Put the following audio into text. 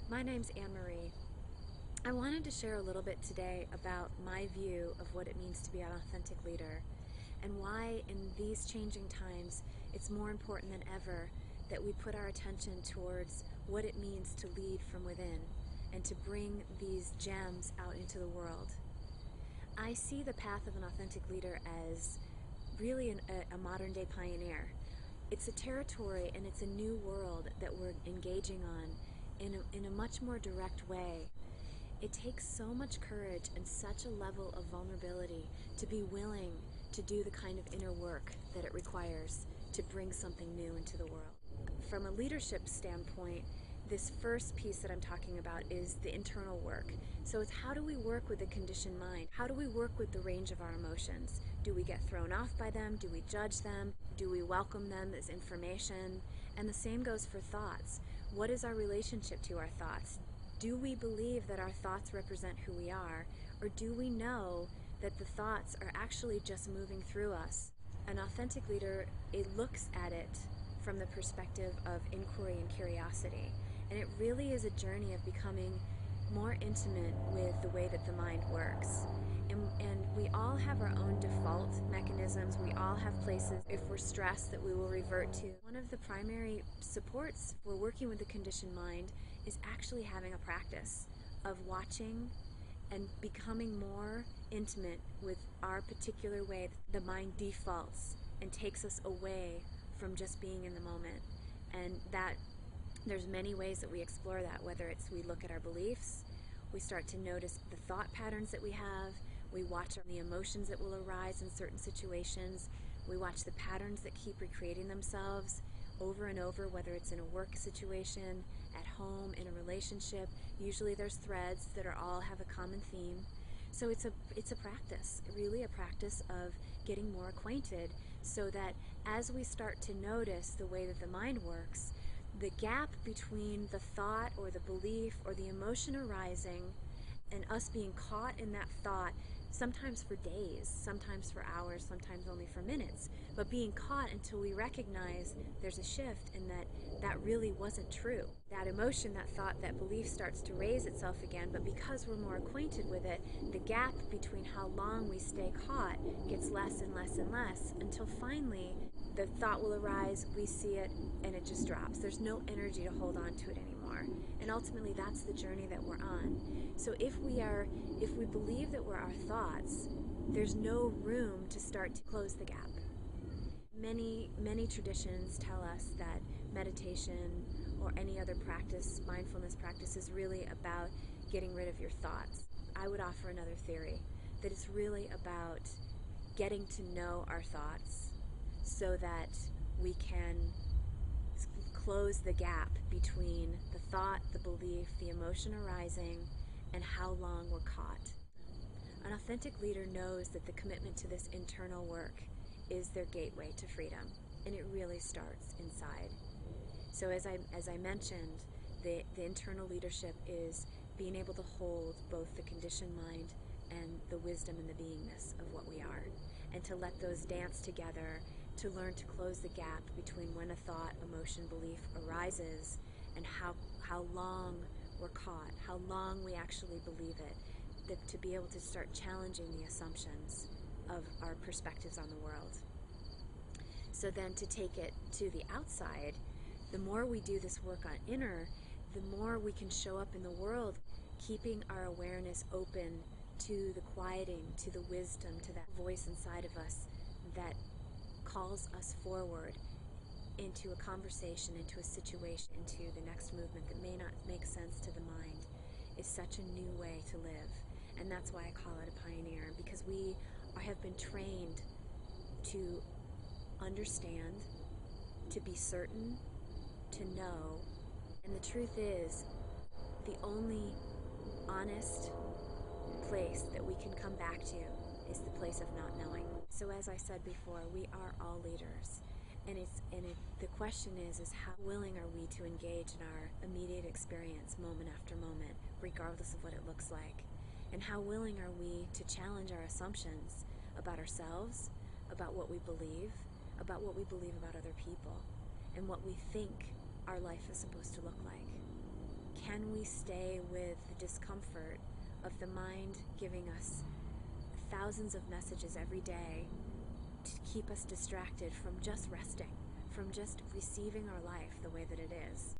My name's Anne-Marie. I wanted to share a little bit today about my view of what it means to be an authentic leader and why in these changing times it's more important than ever that we put our attention towards what it means to lead from within and to bring these gems out into the world. I see the path of an authentic leader as really a modern-day pioneer. It's a territory and it's a new world that we're engaging on in a much more direct way. It takes so much courage and such a level of vulnerability to be willing to do the kind of inner work that it requires to bring something new into the world. From a leadership standpoint, this first piece that I'm talking about is the internal work. So it's how do we work with the conditioned mind? How do we work with the range of our emotions? Do we get thrown off by them? Do we judge them? Do we welcome them as information? And the same goes for thoughts. What is our relationship to our thoughts? Do we believe that our thoughts represent who we are? Or do we know that the thoughts are actually just moving through us? An authentic leader, it looks at it from the perspective of inquiry and curiosity. And it really is a journey of becoming more intimate with the way that the mind works. And we all have our own default mechanisms. We all have places, if we're stressed, that we will revert to. One of the primary supports for working with the conditioned mind is actually having a practice of watching and becoming more intimate with our particular way the mind defaults and takes us away from just being in the moment. And that there's many ways that we explore that, whether it's we look at our beliefs, we start to notice the thought patterns that we have, we watch the emotions that will arise in certain situations, we watch the patterns that keep recreating themselves over and over, whether it's in a work situation, at home, in a relationship. Usually there's threads that are all have a common theme. So it's a practice, really a practice of getting more acquainted so that as we start to notice the way that the mind works, the gap between the thought or the belief or the emotion arising and us being caught in that thought, sometimes for days, sometimes for hours, sometimes only for minutes, but being caught until we recognize there's a shift and that really wasn't true. That emotion, that thought, that belief starts to raise itself again, but because we're more acquainted with it, the gap between how long we stay caught gets less and less and less until finally the thought will arise, we see it, and it just drops. There's no energy to hold on to it anymore. And ultimately that's the journey that we're on. So if we believe that we're our thoughts, there's no room to start to close the gap. Many traditions tell us that meditation or any other practice, mindfulness practice, is really about getting rid of your thoughts. I would offer another theory, that it's really about getting to know our thoughts so that we can close the gap between the thought, the belief, the emotion arising, and how long we're caught. An authentic leader knows that the commitment to this internal work is their gateway to freedom, and it really starts inside. So as I mentioned, the internal leadership is being able to hold both the conditioned mind and the wisdom and the beingness of what we are, and to let those dance together, to learn to close the gap between when a thought, emotion, belief arises and how long we're caught, how long we actually believe it, that to be able to start challenging the assumptions of our perspectives on the world. So then to take it to the outside, the more we do this work on inner, the more we can show up in the world, keeping our awareness open to the quieting, to the wisdom, to that voice inside of us that calls us forward into a conversation, into a situation, into the next movement that may not make sense to the mind, is such a new way to live. And that's why I call it a pioneer, because we have been trained to understand, to be certain, to know. And the truth is, the only honest place that we can come back to is the place of not knowing. So as I said before, we are all leaders. And the question is how willing are we to engage in our immediate experience moment after moment, regardless of what it looks like? And how willing are we to challenge our assumptions about ourselves, about what we believe about other people, and what we think our life is supposed to look like? can we stay with the discomfort of the mind giving us thousands of messages every day to keep us distracted from just resting, from just receiving our life the way that it is?